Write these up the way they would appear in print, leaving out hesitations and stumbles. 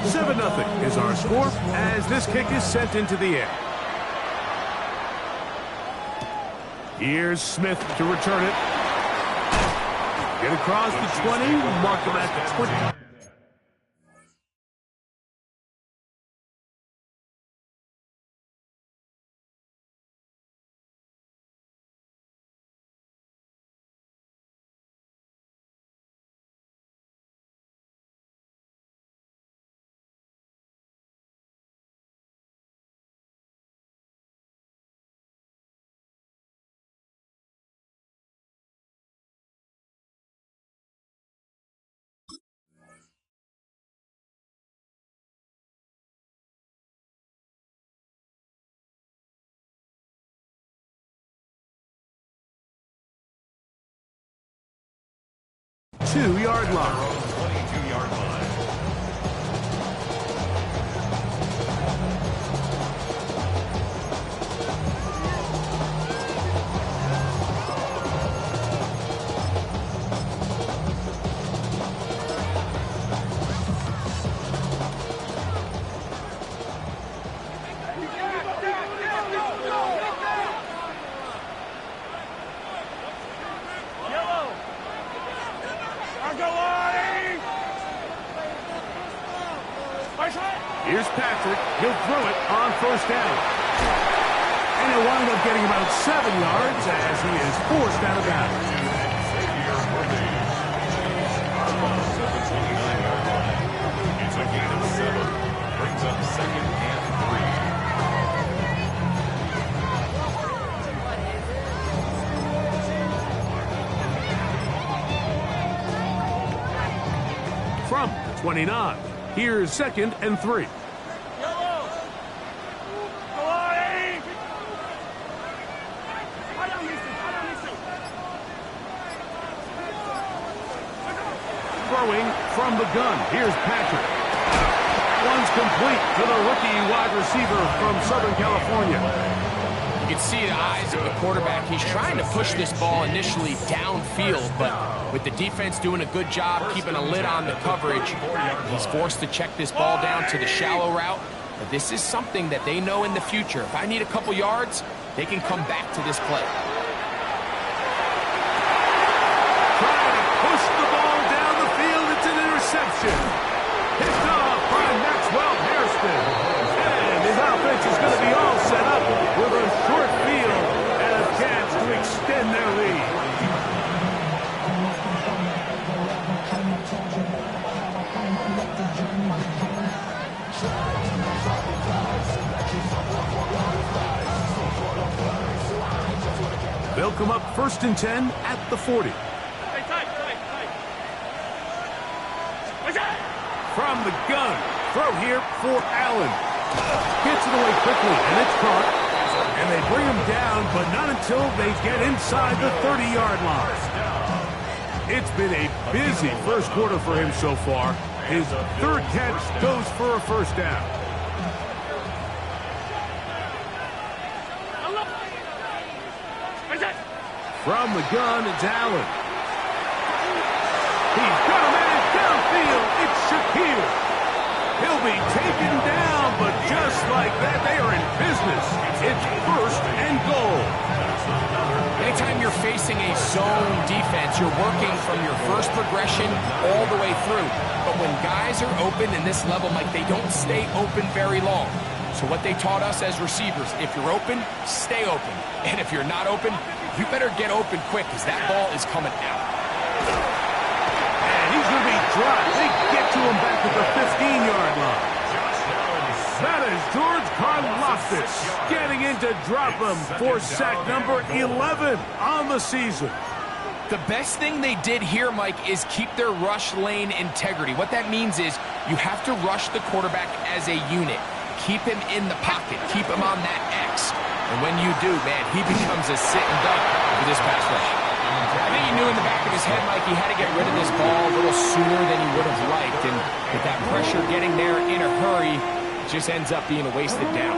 7-0 is our score as this kick is sent into the air. Here's Smith to return it. Get across the 20, mark him at the 20. Two-yard line. 22-yard line. Here's Patrick. He'll throw it on first down. And he'll wind up getting about 7 yards as he is forced out of bounds. It's a gain of 7. Brings up 2nd and 3. From the 29. Here's 2nd and 3. Throwing from the gun. Here's Patrick. One's complete to the rookie wide receiver from Southern California. You can see the eyes of the quarterback. He's trying to push this ball initially downfield, but with the defense doing a good job keeping a lid on the coverage, he's forced to check this ball down to the shallow route. But this is something that they know in the future. If I need a couple yards, they can come back to this play. Trying to push the ball down the field. It's an interception. Picked off by Maxwell Hairston. And his offense is going to be all set up with a short field and a chance to extend their lead. They'll come up 1st and 10 at the 40. From the gun, throw here for Allen. Gets it away quickly, and it's caught. And they bring him down, but not until they get inside the 30-yard line. It's been a busy first quarter for him so far. His 3rd catch goes for a first down. From the gun, it's Allen. He's got a man downfield. It's Shakir. He'll be taken down, but just like that, they are in business. It's 1st and goal. Anytime you're facing a zone defense, you're working from your first progression all the way through. But when guys are open in this level, Mike, they don't stay open very long. So what they taught us as receivers, if you're open, stay open. And if you're not open, you better get open quick because that ball is coming out. And he's going to be dropped. They get to him back at the 15-yard line. That is George Karlaftis getting in to drop him for sack number 11 on the season. The best thing they did here, Mike, is keep their rush lane integrity. What that means is you have to rush the quarterback as a unit. Keep him in the pocket. Keep him on that X. And when you do, man, he becomes a sitting duck for this pass rush. I think he knew in the back of his head, Mike, he had to get rid of this ball a little sooner than he would have liked. And with that pressure getting there in a hurry, it just ends up being a wasted down.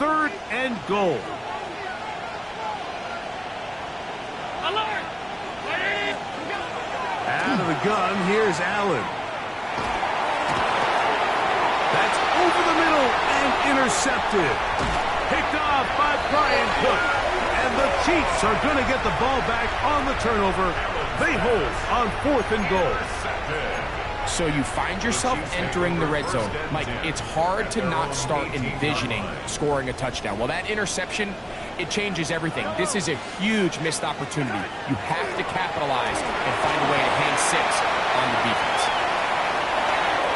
3rd and goal. Out of the gun, here's Allen. That's over the middle and intercepted. Picked off by Brian Cook. And the Chiefs are going to get the ball back on the turnover. They hold on 4th and goal. So you find yourself entering the red zone. Mike, it's hard to not start envisioning scoring a touchdown. Well, that interception, it changes everything. This is a huge missed opportunity. You have to capitalize and find a way to hang 6 on the defense.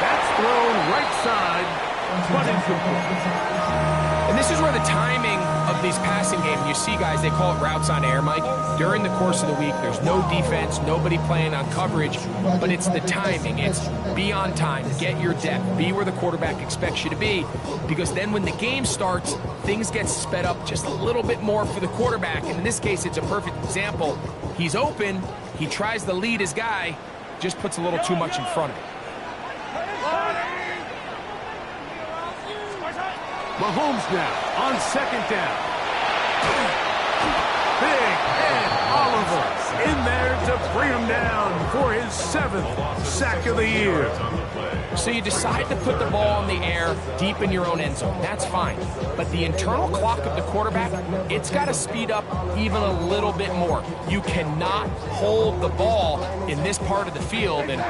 That's thrown right side, but incomplete. And this is where the timing of these passing games, you see guys, they call it routes on air, Mike. During the course of the week, there's no defense, nobody playing on coverage, but it's the timing. It's be on time, get your depth, be where the quarterback expects you to be, because then when the game starts, things get sped up just a little bit more for the quarterback. And in this case, it's a perfect example. He's open, he tries to lead his guy, just puts a little too much in front of him. Mahomes now on 2nd down. Big Ed Oliver in there to bring him down for his 7th sack of the year. So you decide to put the ball in the air deep in your own end zone. That's fine. But the internal clock of the quarterback, it's got to speed up even a little bit more. You cannot hold the ball in this part of the field. And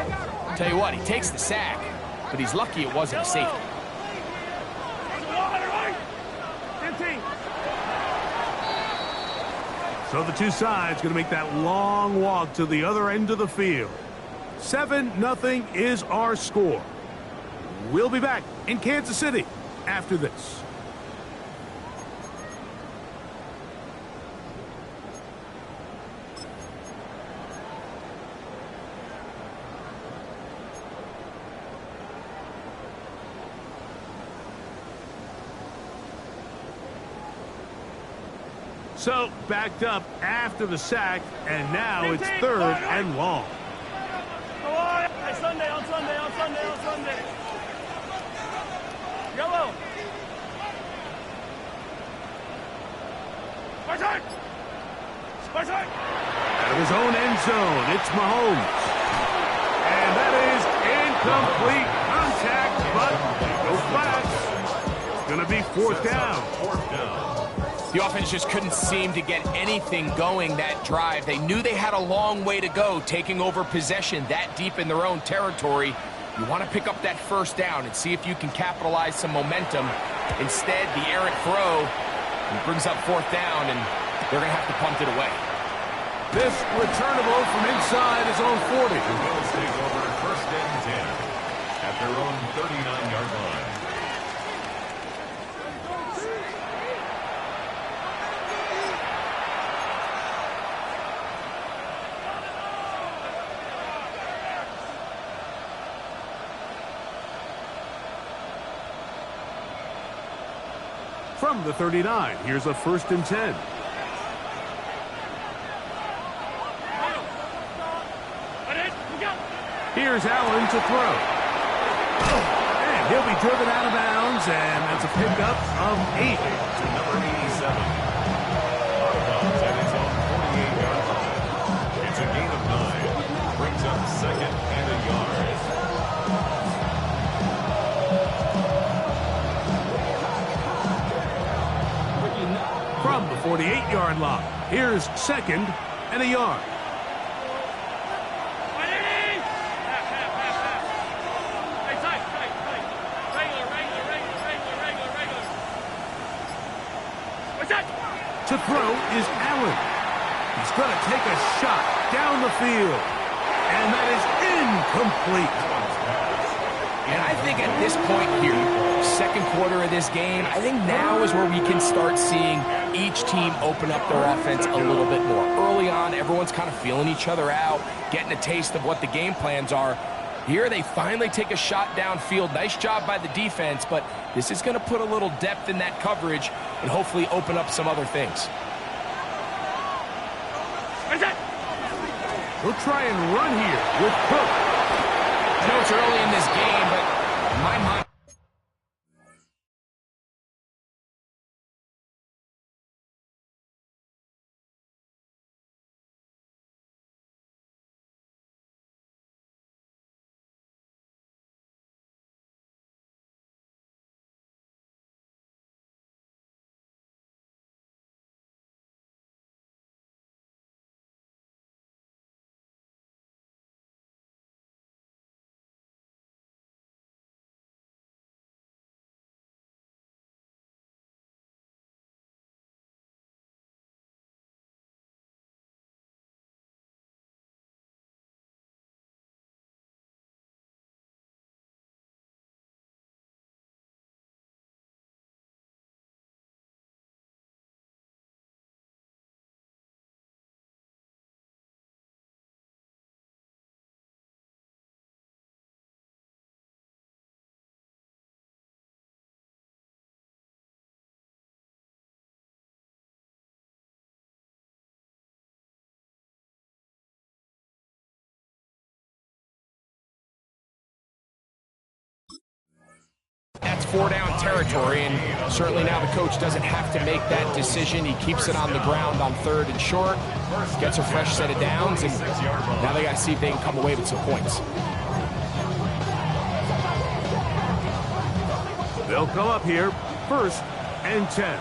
tell you what, he takes the sack, but he's lucky it wasn't a safety. So the two sides going to make that long walk to the other end of the field. 7-0 is our score. We'll be back in Kansas City after this. So, backed up after the sack, and now it's 3rd and long. On Sunday. Yellow. Out of his own end zone, it's Mahomes. And that is incomplete contact, but no flags. It's going to be 4th down. The offense just couldn't seem to get anything going that drive. They knew they had a long way to go, taking over possession that deep in their own territory. You want to pick up that 1st down and see if you can capitalize some momentum. Instead, the errant throw brings up 4th down, and they're going to have to punt it away. This returnable from inside his own 40. The Bills take over 1st and 10 at their own 39-yard line. From the 39, here's a 1st and 10. Here's Allen to throw. And he'll be driven out of bounds, and that's a pickup of 8. To number 87. Out of bounds at its own 48-yard line. It's a gain of 9. Brings up 2nd and a yard. From the 48-yard line, here's 2nd and a yard. To throw is Allen. He's going to take a shot down the field. And that is incomplete. And I think at this point here, 2nd quarter of this game, I think now is where we can start seeing each team open up their offense a little bit more. Early on, everyone's kind of feeling each other out, getting a taste of what the game plans are. Here they finally take a shot downfield. Nice job by the defense, but this is going to put a little depth in that coverage and hopefully open up some other things. We'll try and run here with Cook. I know it's early in this game, but my mind 4-down territory, and certainly now the coach doesn't have to make that decision. He keeps it on the ground on 3rd and short, gets a fresh set of downs, and now they got to see if they can come away with some points. They'll come up here, 1st and 10.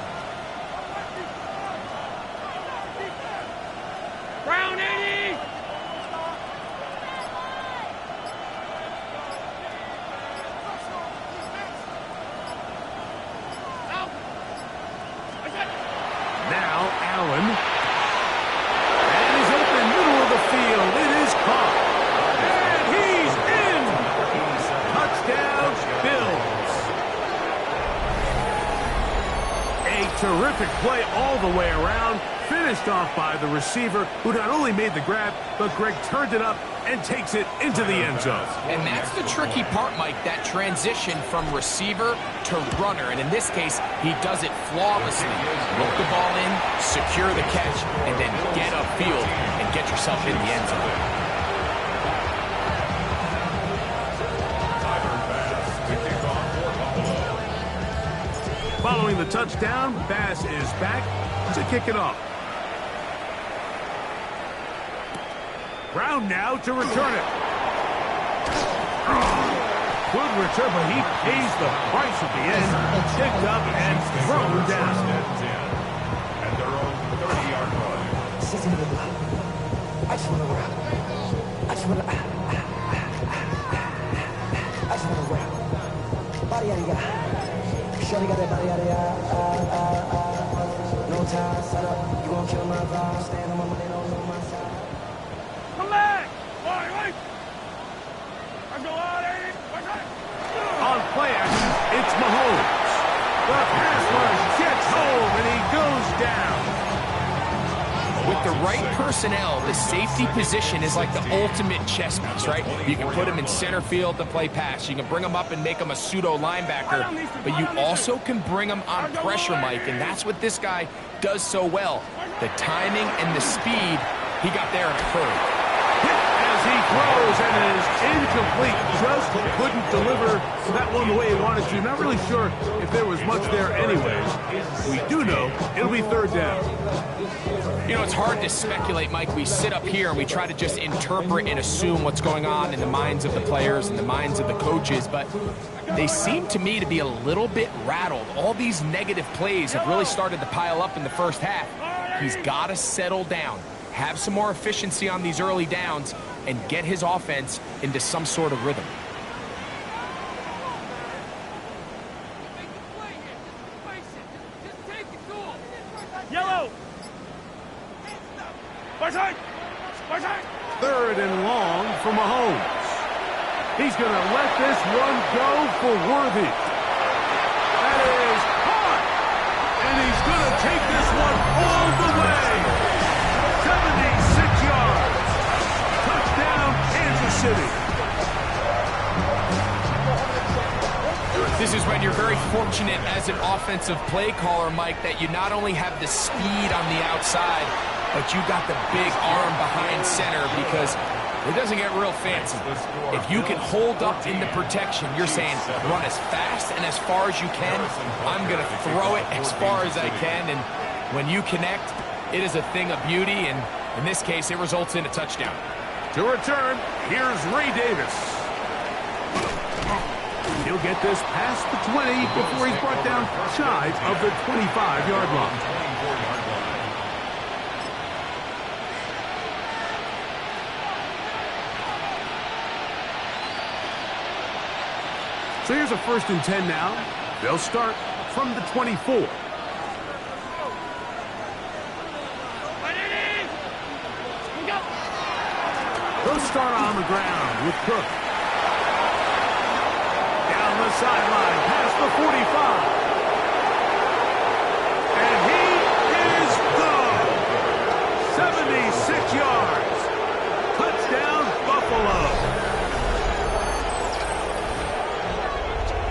Brown 80! Now Allen. And he's open middle of the field. It is caught. And he's in. Touchdown, Bills. A terrific play all the way around. Finished off by the receiver, who not only made the grab, but Greg turned it up and takes it into the end zone. And that's the tricky part, Mike, that transition from receiver to runner. And in this case, he does it flawlessly. Look the ball in, secure the catch, and then get upfield and get yourself in the end zone. Following the touchdown, Bass is back to kick it off. Brown now to return it. Good return, but he pays the price at the end. Picked up and thrown down. At their own 30-yard line. I just want to rap. I just want to rap. Body yada yada. Shorty got that body yada yada. No time, set up. You gon' kill my vibe. Stand on my money, don't know my side. Come back! Wait! I go out, 80! On play action, it's Mahomes. The pass rush gets home, and he goes down. With the right personnel, the safety position is like the ultimate chess piece, right? You can put him in center field to play pass. You can bring him up and make him a pseudo linebacker, but you also can bring him on pressure, Mike, and that's what this guy does so well. The timing and the speed, he got there in a hurry. As he throws, and it is incomplete. Just couldn't deliver that one the way he wanted to. Not really sure if there was much there anyways. We do know it'll be 3rd down. You know, it's hard to speculate, Mike. We sit up here and we try to just interpret and assume what's going on in the minds of the players and the minds of the coaches, but they seem to me to be a little bit rattled. All these negative plays have really started to pile up in the first half. He's got to settle down, have some more efficiency on these early downs, and get his offense into some sort of rhythm. Yellow! 3rd and long for Mahomes. He's going to let this one go for Worthy. That is caught! And he's going to take this one all the way. 76 yards. Touchdown, Kansas City. This is when you're very fortunate as an offensive play caller, Mike, that you not only have the speed on the outside, but you got the big arm behind center, because it doesn't get real fancy. If you can hold up in the protection, you're saying run as fast and as far as you can. I'm going to throw it as far as I can, and when you connect, it is a thing of beauty, and in this case, it results in a touchdown. To return, here's Ray Davis. He'll get this past the 20 before he's brought down shy of the 25-yard line. So here's a 1st and 10 now. They'll start from the 24. They'll start on the ground with Cook. Down the sideline, past the 45. And he is gone. 76 yards. Touchdown, Buffalo.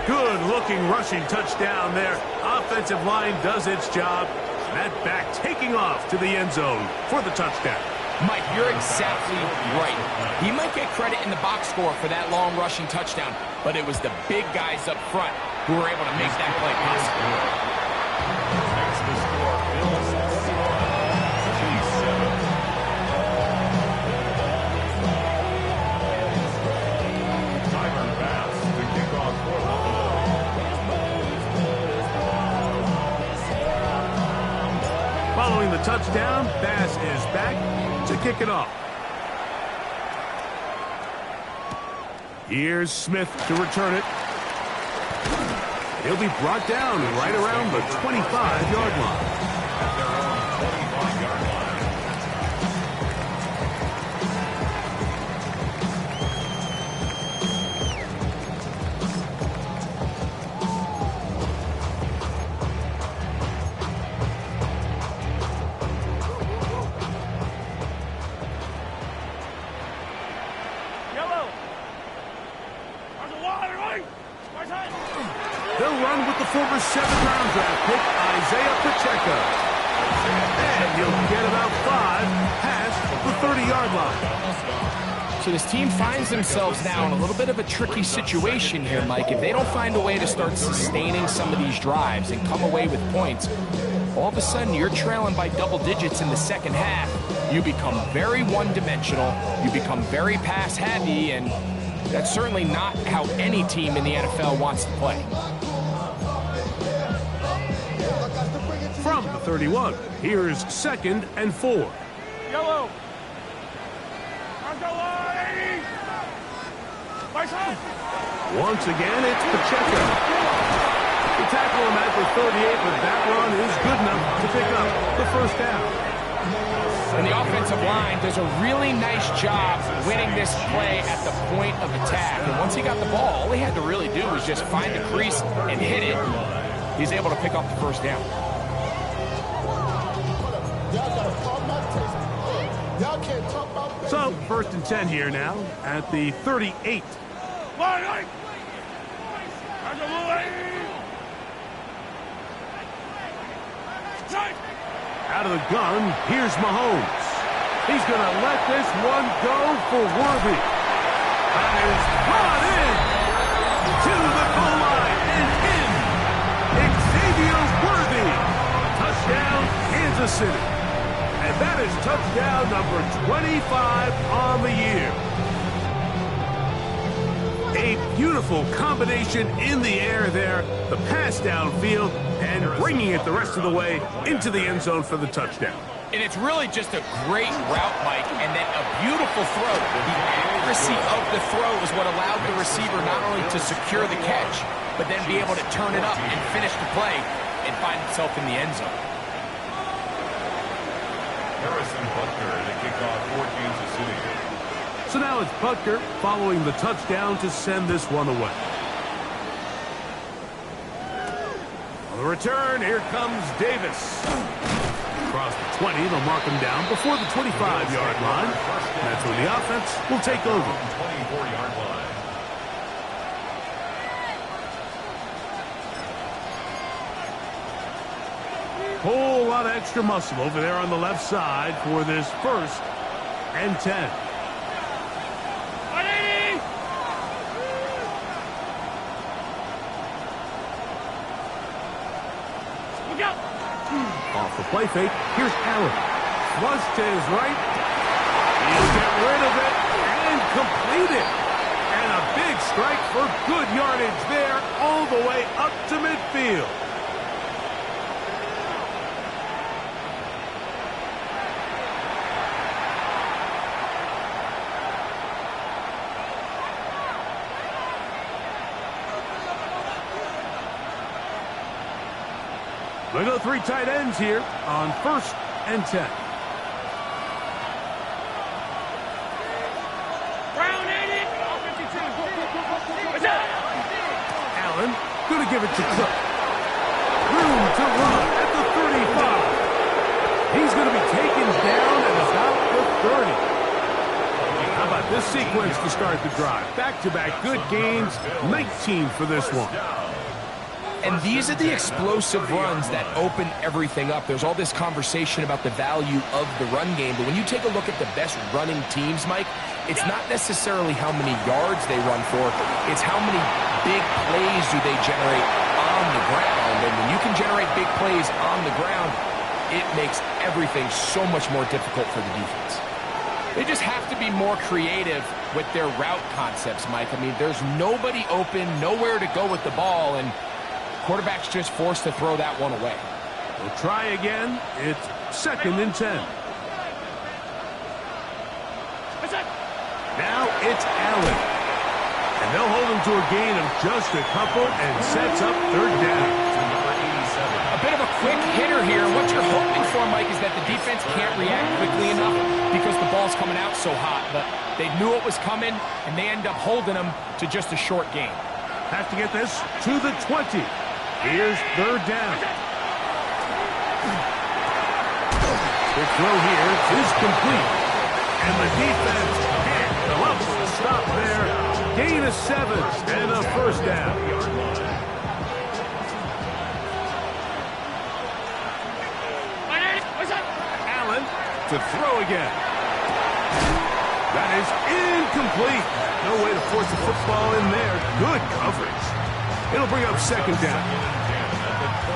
Good-looking rushing touchdown there. Offensive line does its job. That back taking off to the end zone for the touchdown. Mike, you're exactly right. He might get credit in the box score for that long rushing touchdown, but it was the big guys up front who were able to make that play possible. Makes the score Bills 6, Chiefs 7. Tyler Bass to kick off for Buffalo. Following the touchdown, Bass is back to kick it off. Here's Smith to return it. He'll be brought down right around the 25-yard line. At their own 25-yard line. Yellow. There's a wide right. Right side. They'll run with the former 7th-round draft pick, Isaiah Pacheco. And he'll get about 5 past the 30-yard line. So this team finds themselves now in a little bit of a tricky situation here, Mike. If they don't find a way to start sustaining some of these drives and come away with points, all of a sudden you're trailing by double digits in the second half. You become very one-dimensional. You become very pass-heavy, and that's certainly not how any team in the NFL wants to play. From the 31, here's 2nd and 4. Yellow. There's a wide 80. Right side. Once again, it's Pacheco. The tackle him at the 38, but that run is good enough to pick up the first down. And the offensive line does a really nice job winning this play at the point of attack. And once he got the ball, all he had to really do was just find the crease and hit it. He's able to pick up the first down. So, 1st and 10 here now at the 38. Wide right. There's a wide 80. Right. Out of the gun, here's Mahomes. He's going to let this one go for Worthy. That is brought in to the goal line and in. Xavier Worthy. Touchdown, Kansas City. And that is touchdown number 25 on the year. A beautiful combination in the air there. The pass downfield and bringing it the rest of the way into the end zone for the touchdown. And it's really just a great route, Mike, and then a beautiful throw. The accuracy of the throw is what allowed the receiver not only to secure the catch, but then be able to turn it up and finish the play and find himself in the end zone. Harrison Butker to kick off for Kansas City. So now it's Butker following the touchdown to send this one away. On the return, here comes Davis. Across the 20, they'll mark him down before the 25-yard line. That's when the offense will take over. 24-yard line. Whole lot of extra muscle over there on the left side for this 1st and 10. 180. Look out. Off the play fake, here's Allen. Flush to his right. He'll get rid of it and complete it. And a big strike for good yardage there all the way up to midfield. They go 3 tight ends here on 1st and 10. Brown 80. 52. Allen going to give it to Cook. Room to run at the 35. He's going to be taken down at about the 30. How about this sequence to start the drive? Back-to-back good gains, 19 for this one. And these are the explosive runs that open everything up. There's all this conversation about the value of the run game, but when you take a look at the best running teams, Mike, it's not necessarily how many yards they run for, it's how many big plays do they generate on the ground. And when you can generate big plays on the ground, it makes everything so much more difficult for the defense. They just have to be more creative with their route concepts, Mike. I mean, there's nobody open, nowhere to go with the ball, and quarterback's just forced to throw that one away. We'll try again. It's 2nd and 10. Now it's Allen. And they'll hold him to a gain of just a couple and sets up 3rd down. A bit of a quick hitter here. What you're hoping for, Mike, is that the defense can't react quickly enough because the ball's coming out so hot. But they knew it was coming, and they end up holding them to just a short gain. Have to get this to the 20. Here's 3rd down. The throw here is complete. And the defense can't come up with a stop there. Gain of 7 and a 1st down. Allen to throw again. That is incomplete. No way to force the football in there. Good coverage. It'll bring up 2nd down.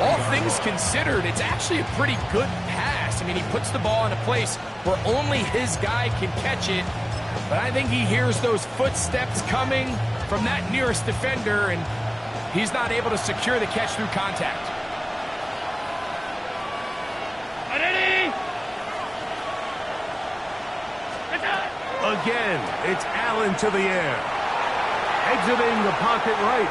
All things considered, it's actually a pretty good pass. I mean, he puts the ball in a place where only his guy can catch it. But I think he hears those footsteps coming from that nearest defender, and he's not able to secure the catch through contact. Again, it's Allen to the air. Exiting the pocket right.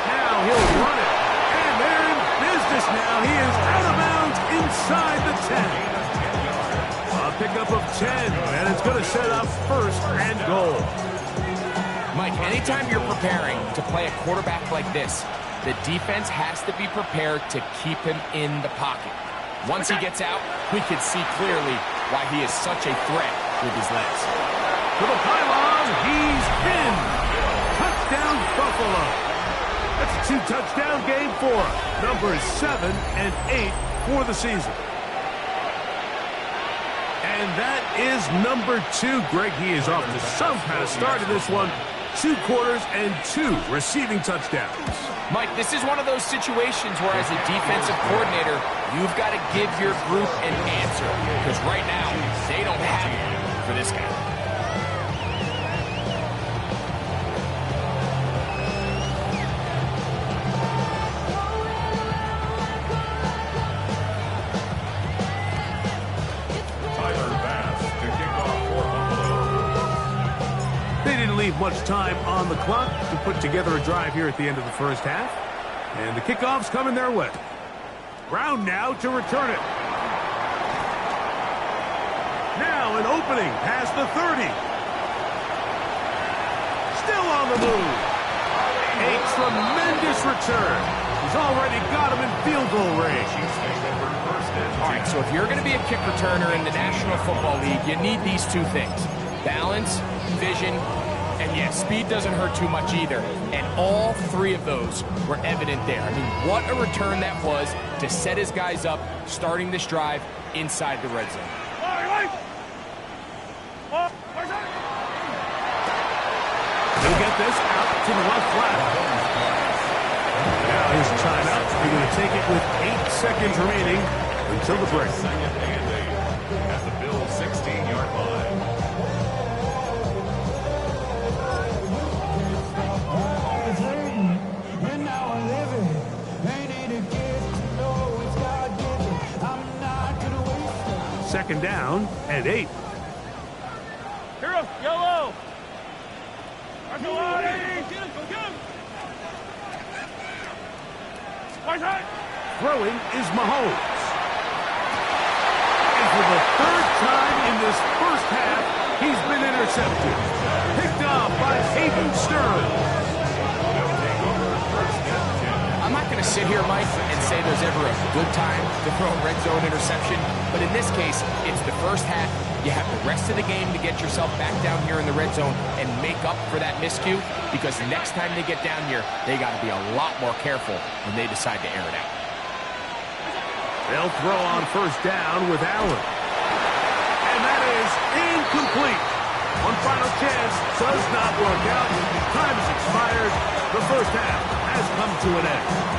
Now he'll run it. And they're in business now. He is out of bounds inside the 10. A pickup of 10, and it's going to set up 1st and goal. Mike, anytime you're preparing to play a quarterback like this, the defense has to be prepared to keep him in the pocket. Once he gets out, we can see clearly why he is such a threat with his legs. To the pylon, he's in. Touchdown, Buffalo. That's a 2-touchdown game for him. Numbers 7 and 8 for the season. And that is number 2. Greg, he is off to some kind of start in this one. 2 quarters and 2 receiving touchdowns. Mike, this is one of those situations where as a defensive coordinator, you've got to give your group an answer. Because right now, they don't have it for this guy. Leave much time on the clock to put together a drive here at the end of the 1st half. And the kickoff's coming their way. Brown now to return it. Now an opening past the 30. Still on the move. A tremendous return. He's already got him in field goal range. All right, so if you're going to be a kick returner in the National Football League, you need these 2 things. Balance, vision, and yeah, speed doesn't hurt too much either. And all 3 of those were evident there. I mean, what a return that was to set his guys up, starting this drive inside the red zone. He'll get this out to the left flat. Now his timeout. He's going to take it with 8 seconds remaining until the break. 2nd and 8 at the Bills' 16-yard line. Second down and 8. Hero, yellow. Throwing is Mahomes. And for the 3rd time in this 1st half, he's been intercepted. Picked off by Hayden Sterling. I'm not going to sit here, Mike, and say there's ever a good time to throw a red zone interception, but in this case, it's the 1st half. You You have the rest of the game to get yourself back down here in the red zone and make up for that miscue, because next time they get down here, they got to be a lot more careful when they decide to air it out. They'll throw on first down with Allen. And that is incomplete. One final chance does not work out. Time has expired. The first half has come to an end.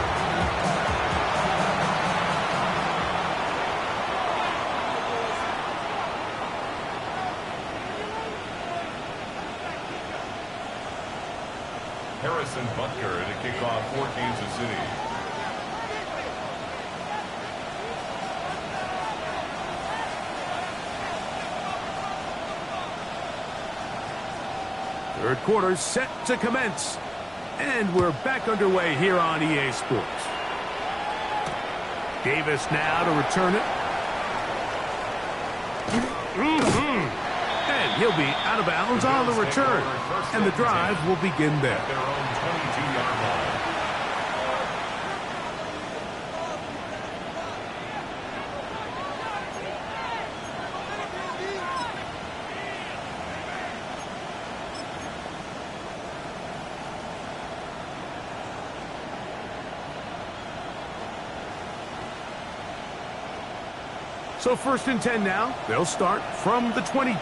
Harrison Butker to kick off for Kansas City. Third quarter set to commence. And we're back underway here on EA Sports. Davis now to return it. And he'll be out of bounds on the return. And the drive will begin there. Their own 22-yard line. So 1st and 10 now. They'll start from the 22.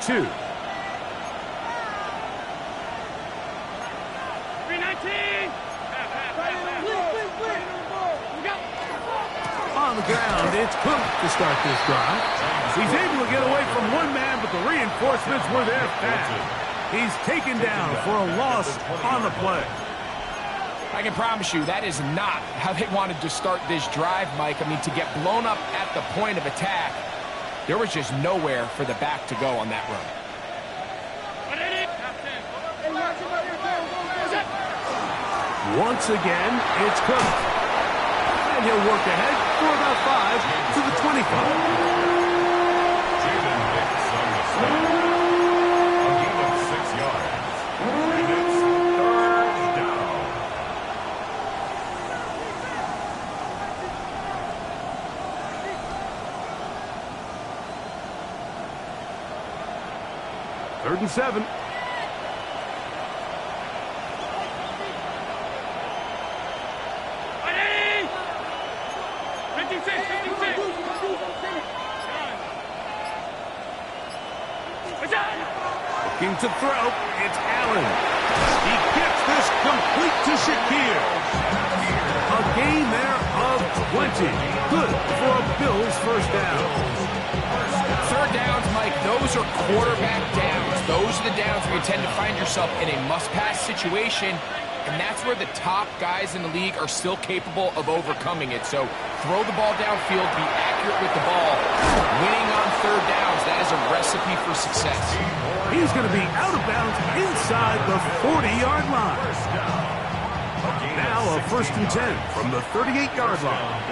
319. On the ground, it's Cook to start this drive. He's able to get away from one man, but the reinforcements were there fast. He's taken down for a loss on the play. I can promise you that is not how they wanted to start this drive, Mike. I mean, to get blown up at the point of attack, there was just nowhere for the back to go on that run. Once again, it's Cook. And he'll work ahead for about 5 to the 25. Jaden Hicks on the snap. A gain of 6 yards. And it's 3rd down. Third and 7. Looking to throw, it's Allen. He gets this complete to Shakir. A gain there of 20. Good for a Bills first down. Third downs, Mike, those are quarterback downs. Those are the downs where you tend to find yourself in a must-pass situation, and that's where the top guys in the league are still capable of overcoming it. So throw the ball downfield, be accurate with the ball. Winning on third downs, that is a recipe for success. He's going to be out of bounds inside the 40-yard line. Now a 1st and 10 from the 38-yard line.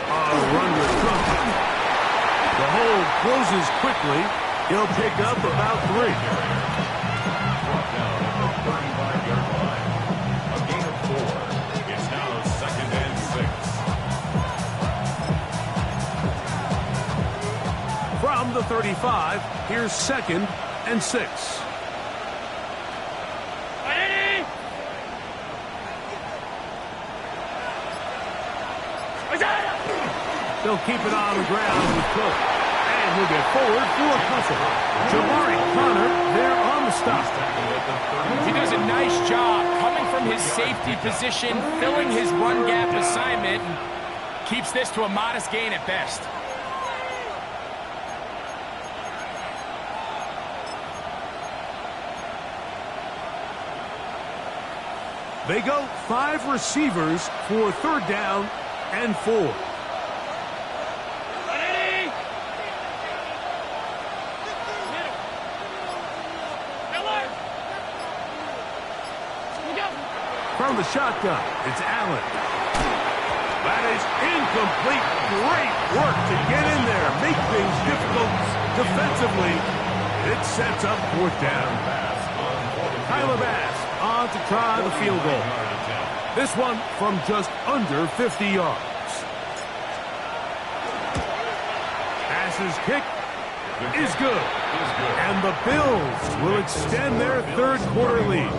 Run with Cook. The hold closes quickly. He'll pick up about 3. Brought down at the 35-yard line. A gain of 4. It's now 2nd and 6. From the 35, here's 2nd and 6. They'll keep it on the ground with Cook. And he'll get forward for a couple. Jabari Connor there on the stop. He does a nice job coming from his safety position, filling his run gap assignment, and keeps this to a modest gain at best. They go 5 receivers for 3rd down and 4. From the shotgun, it's Allen. That is incomplete. Great work to get in there, make things difficult defensively. It sets up 4th down. Tyler Bass on to try the field goal. This one from just under 50 yards. Pace's kick is good. And the Bills will extend their third quarter lead.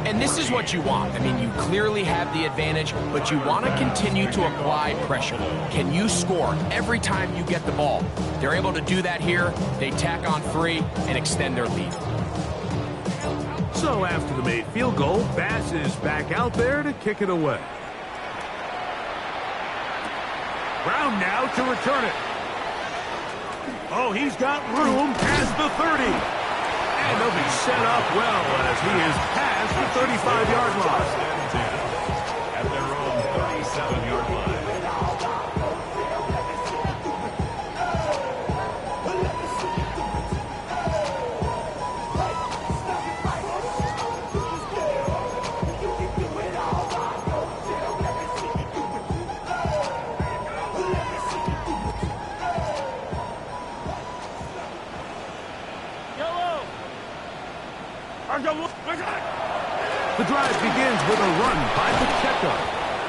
And this is what you want. I mean, you clearly have the advantage, but you want to continue to apply pressure. Can you score every time you get the ball? They're able to do that here. They tack on 3 and extend their lead. So after the made field goal, Bass is back out there to kick it away. Brown now to return it. Oh, he's got room past the 30. And they'll be set up well as he is past the 35-yard line. At their own 37-yard line. The drive begins with a run by Pacheco.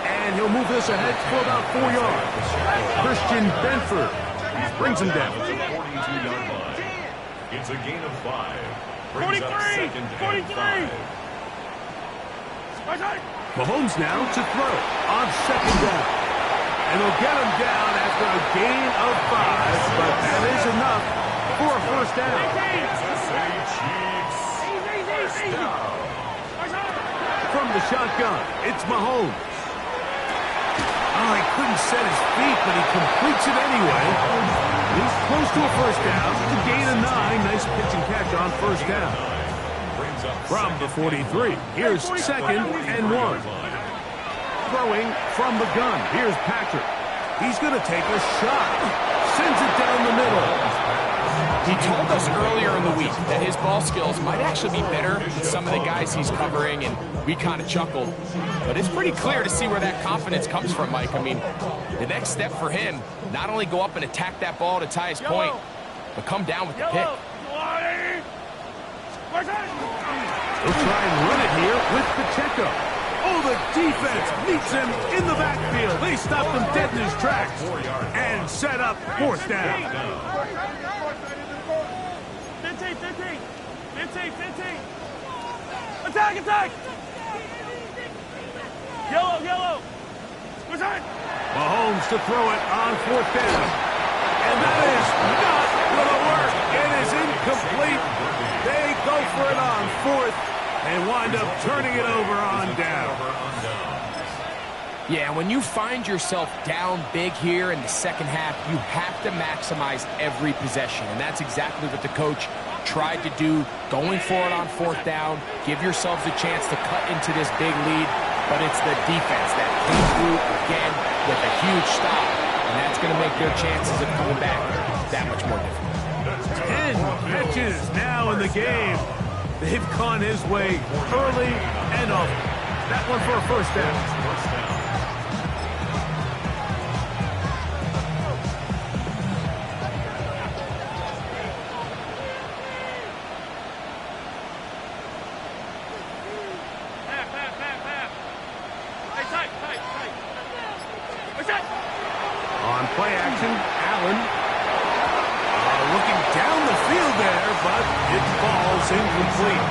And he'll move this ahead for about 4 yards. Christian Benford brings him down. 42-yard line. It's a gain of 5. 43! 43! Mahomes now to throw on second down. And he'll get him down after a gain of 5. But that is enough for a first down. From the shotgun, it's Mahomes. Oh, he couldn't set his feet, but he completes it anyway. He's close to a first down. It's a gain of 9. Nice pitch and catch on first down. From the 43, here's second and 1. Throwing from the gun, here's Patrick. He's going to take a shot. Sends it down the middle. He told us earlier in the week that his ball skills might actually be better than some of the guys he's covering, and we kind of chuckled. But it's pretty clear to see where that confidence comes from, Mike. I mean, the next step for him, not only go up and attack that ball to tie his point, but come down with the pick. He'll try and run it here with Pacheco. Oh, the defense meets him in the backfield. They stopped him dead in his tracks and set up fourth down. 15. Attack! Yellow! Mahomes to throw it on fourth down. And that is not going to work. It is incomplete. They go for it on fourth and wind up turning it over on down. Yeah, when you find yourself down big here in the second half, you have to maximize every possession. And that's exactly what the coach tried to do, going for it on fourth down. Give yourselves a chance to cut into this big lead. But it's the defense that came through again with a huge stop. And that's going to make their chances of coming back that much more difficult. 10 catches now in the game. They've gone his way early and often. That one for a first down. On play action, Allen looking down the field there, but it falls incomplete.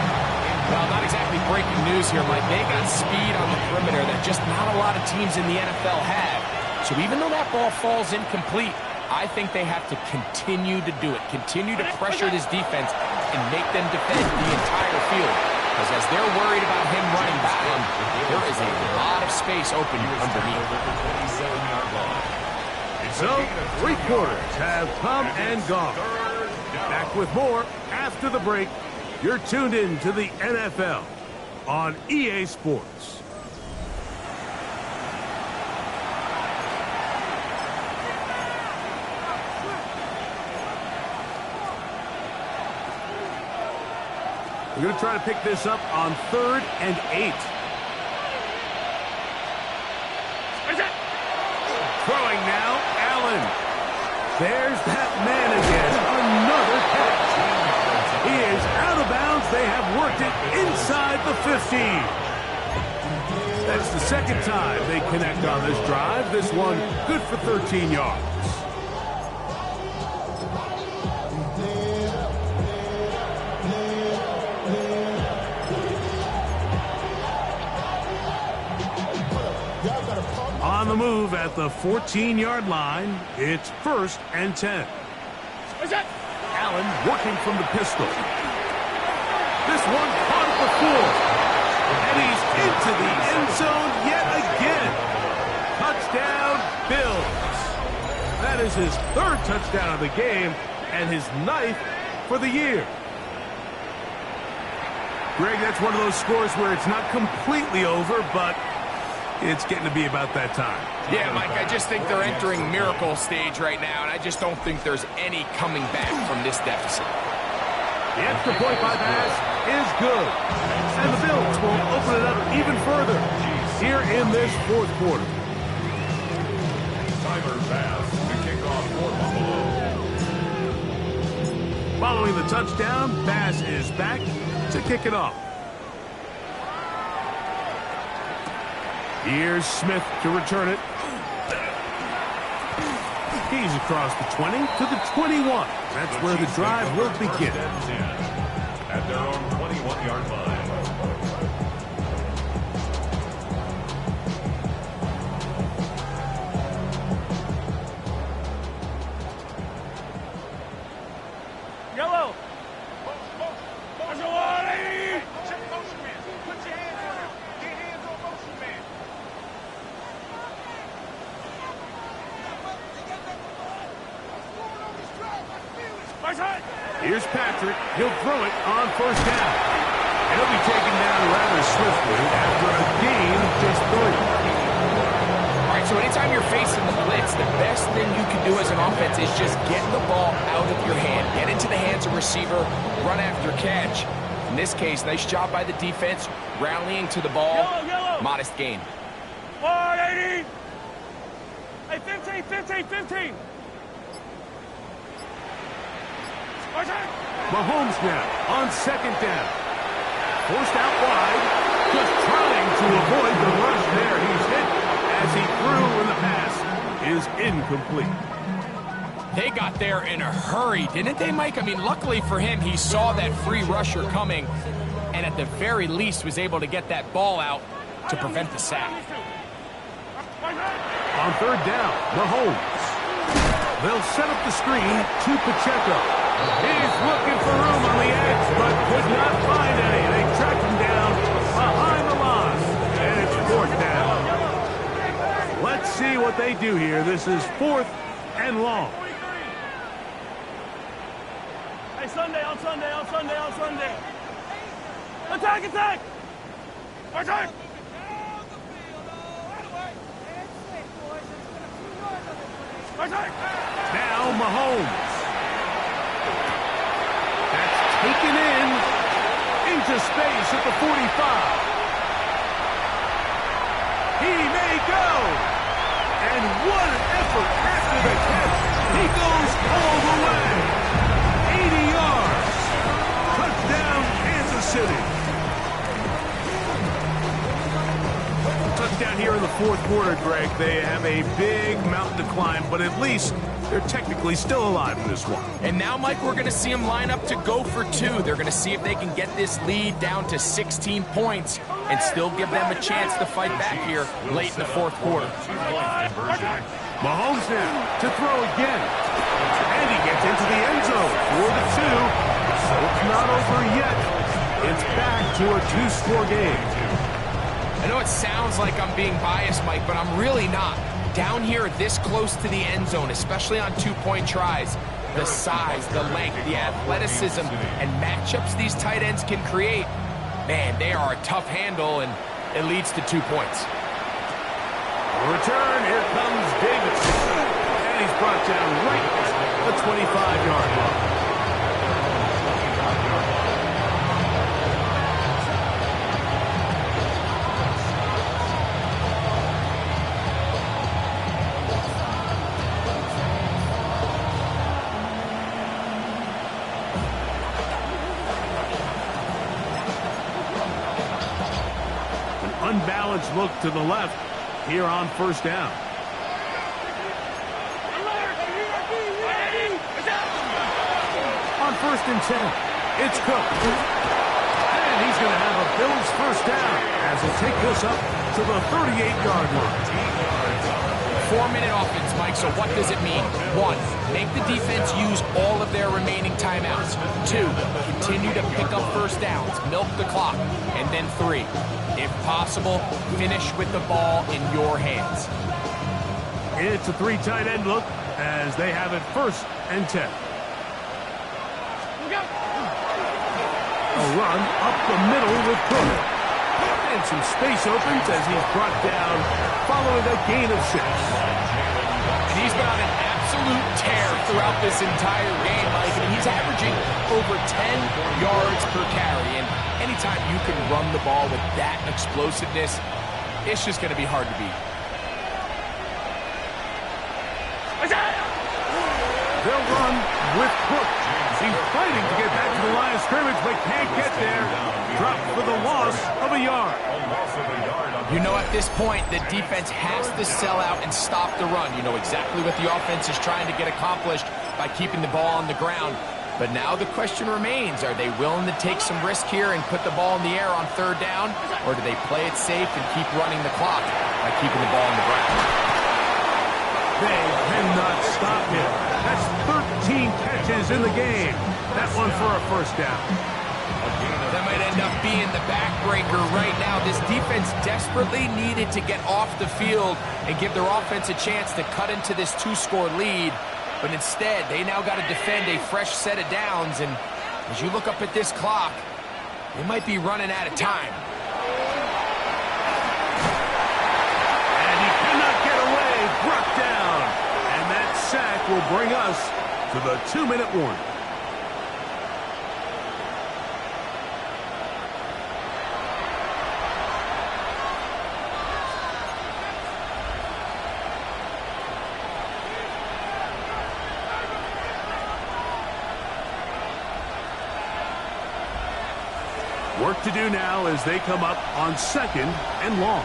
Well, not exactly breaking news here, Mike. They got speed on the perimeter that just not a lot of teams in the NFL have. So even though that ball falls incomplete, I think they have to continue to do it. Continue to pressure this defense and make them defend the entire field. Because as they're worried about him running by them, there is a lot of space open underneath. So, 3 quarters have come and gone. Back with more after the break. You're tuned in to the NFL on EA Sports. We're going to try to pick this up on 3rd and 8. Throwing now, Allen. There's that man again. Another catch. He is out of bounds. They have worked it inside the 15. That's the second time they connect on this drive. This one good for 13 yards. on the move at the 14-yard line. It's 1st and 10. Allen working from the pistol. This one caught at the floor. And he's into the end zone yet again. Touchdown, Bills. That is his 3rd touchdown of the game and his 9th for the year. Greg, that's one of those scores where it's not completely over, but it's getting to be about that time. Yeah, Mike, I just think they're entering miracle stage right now, and I just don't think there's any coming back from this deficit. The extra point by Bass is good. And the Bills will open it up even further here in this 4th quarter. Tyler Bass to kick off for Buffalo. Following the touchdown, Bass is back to kick it off. Here's Smith to return it. He's across the 20 to the 21. That's where the drive will begin. At their own 21-yard line. Yellow. Put your motion man. Put your hands on him. Get hands on motion man. Here's Patrick. He'll throw it on 1st down. And he'll be taken down rather swiftly after a gain of just 3. All right, so anytime you're facing the blitz, the best thing you can do as an offense is just get the ball out of your hand, get into the hands of receiver, run after catch. In this case, nice job by the defense, rallying to the ball. Yellow. Modest gain. 180. Hey, 15. Mahomes now on 2nd down. Forced out wide. Just trying to avoid the rush there. He's hit as he threw, and the pass is incomplete. They got there in a hurry, didn't they, Mike? I mean, luckily for him, he saw that free rusher coming, and at the very least was able to get that ball out to prevent the sack. On 3rd down, Mahomes. They'll set up the screen to Pacheco. He's looking for room on the edge, but could not find any. They tracked him down behind the line, and it's 4th down. Let's see what they do here. This is 4th and long. Hey, Sunday. Attack! Attack! Now Mahomes. That's taken into space at the 45. He may go. And what an effort after the catch. He goes all the way. 80 yards. Touchdown, Kansas City. Touchdown here in the 4th quarter, Greg. They have a big mountain to climb, but at least they're technically still alive in this one. And now, Mike, we're going to see them line up to go for 2. They're going to see if they can get this lead down to 16 points and still give them a chance to fight back here late in the 4th quarter. Mahomes now to throw again. And he gets into the end zone for the 2. So it's not over yet. It's back to a 2-score game. I know it sounds like I'm being biased, Mike, but I'm really not. Down here this close to the end zone, especially on 2-point tries, the size, the length, the athleticism, and matchups these tight ends can create, man, they are a tough handle, and it leads to 2 points. Return, here comes Davidson. And he's brought down right at the 25-yard line. Unbalanced look to the left here on 1st down. On 1st and 10, it's Cook. And he's going to have a Bills 1st down as he'll take this up to the 38-yard line. 4-minute offense, Mike, so what does it mean? 1, make the defense use all of their remaining timeouts. 2, continue to pick up first downs, milk the clock. And then 3, if possible, finish with the ball in your hands. It's a 3 tight end look as they have it 1st and 10. A run up the middle with Cook. And some space opens as he's brought down following a gain of 6. And he's been on an absolute tear throughout this entire game, Mike. And he's averaging over 10 yards per carry. And anytime you can run the ball with that explosiveness, it's just going to be hard to beat. They'll run with Cook. He's fighting to get back to the line of scrimmage, but can't get there. Dropped for the loss of a yard. You know, at this point, the defense has to sell out and stop the run. You know exactly what the offense is trying to get accomplished by keeping the ball on the ground. But now the question remains, are they willing to take some risk here and put the ball in the air on 3rd down? Or do they play it safe and keep running the clock by keeping the ball on the ground? They cannot stop him. That's 13 catches in the game. That one for a 1st down. That might end up being the backbreaker right now. This defense desperately needed to get off the field and give their offense a chance to cut into this 2-score lead. But instead, they now got to defend a fresh set of downs. And as you look up at this clock, they might be running out of time. And he cannot get away. Brought down. And that sack will bring us to the 2-minute warning. Work to do now as they come up on 2nd and long.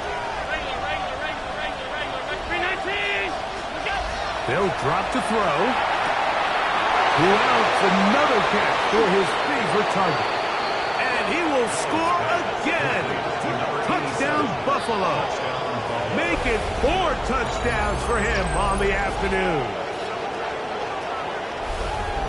They'll drop to throw. Louds another catch for his favorite target. And he will score again. Touchdown, Buffalo. Make it 4 touchdowns for him on the afternoon.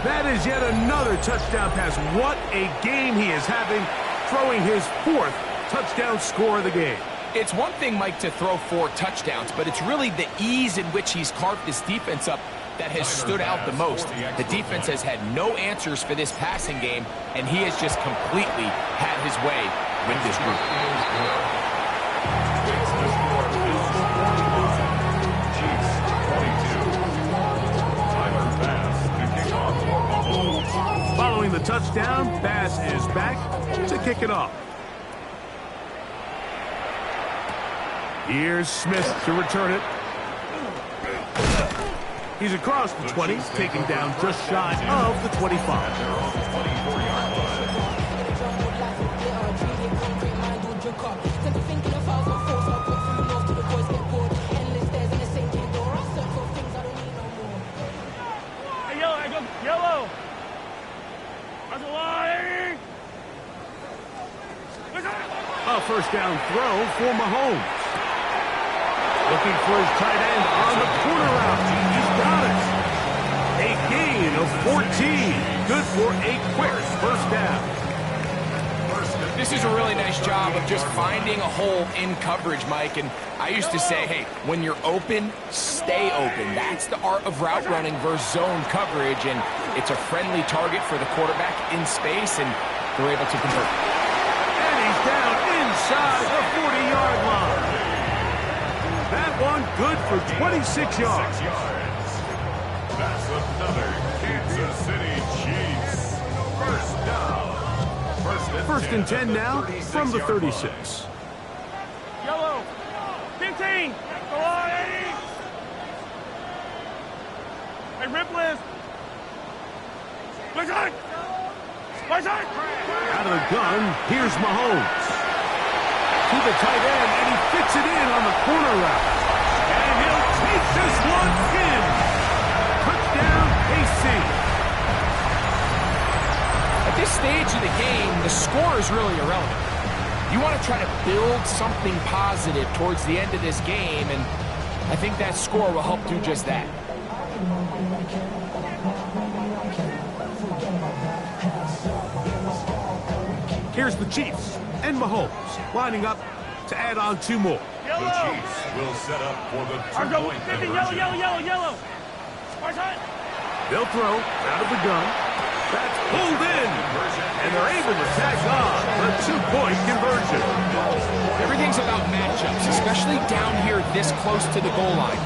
That is yet another touchdown pass. What a game he is having, throwing his 4th touchdown score of the game. It's one thing, Mike, to throw 4 touchdowns, but it's really the ease in which he's carved this defense up that has stood out the most. The defense has had no answers for this passing game, and he has just completely had his way with this group. Following the touchdown, Bass is back to kick it off. Here's Smith to return it. He's across the 20, taking down just shy of the 25. Yellow. A 1st down throw for Mahomes. Looking for his tight end on the corner route. He's got it. A gain of 14. Good for a quick 1st down. This is a really nice job of just finding a hole in coverage, Mike. And I used to say, hey, when you're open, stay open. That's the art of route running versus zone coverage. And it's a friendly target for the quarterback in space, and they're able to convert. And he's down inside the 40-yard line. That one good for 26 yards. That's another Kansas City Chiefs 1st down. 1st and 10 now from the 36. Yellow. 15. Go on, 80. Hey, Ripley. Out of the gun, here's Mahomes. To the tight end, and he fits it in on the corner route. And he'll take this one in. Touchdown, KC. At this stage of the game, the score is really irrelevant. You want to try to build something positive towards the end of this game, and I think that score will help do just that. Here's the Chiefs and Mahomes lining up to add on 2 more. The Chiefs will set up for the two-point conversion. Yellow. Spartan. They'll throw out of the gun. That's pulled in. And they're able to tack on the 2-point conversion. Everything's about matchups, especially down here this close to the goal line.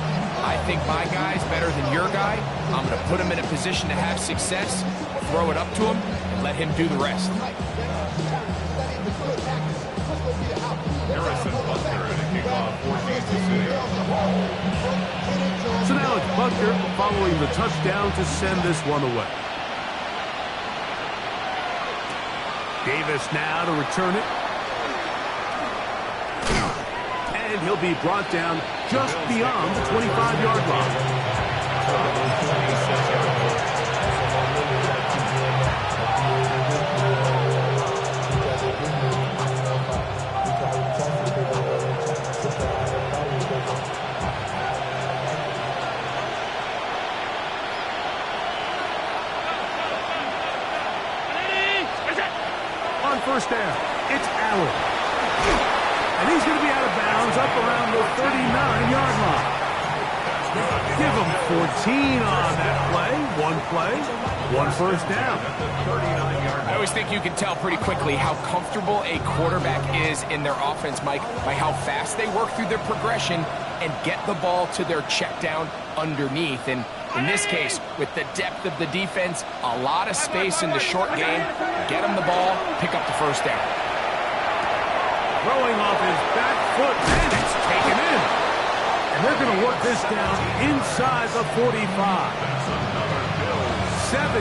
I think my guy's better than your guy. I'm going to put him in a position to have success, throw it up to him, and let him do the rest. Harrison Butker at a kickoff for Kansas City. So now it's Butker following the touchdown to send this one away. Davis now to return it. And he'll be brought down just beyond the 25-yard line. On first down, it's Allen. And he's going to be out of bounds up around the 39-yard line. Give him 14 on that play. One first down. I always think you can tell pretty quickly how comfortable a quarterback is in their offense, Mike, by how fast they work through their progression and get the ball to their check down underneath. And in this case, with the depth of the defense, a lot of space in the short game, get him the ball, pick up the first down. Throwing off his back foot, and it's taken in. And they're going to work this down inside the 45. 17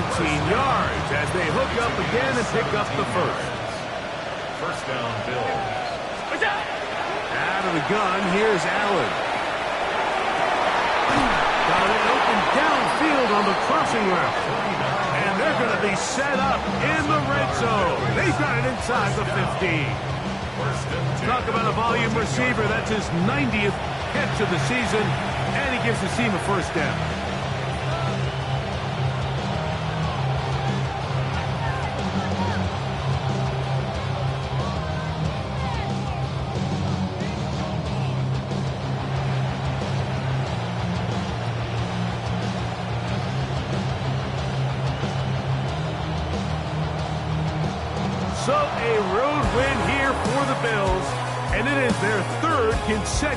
yards as they hook up again and pick up the first. First down, Bill. Out of the gun, here's Allen. Got it open downfield on the crossing route. And they're going to be set up in the red zone. They've got it inside the 15. Talk about a volume receiver. That's his 90th catch of the season. And he gives the team a first down. So a road win here for the Bills, and it is their 3rd consecutive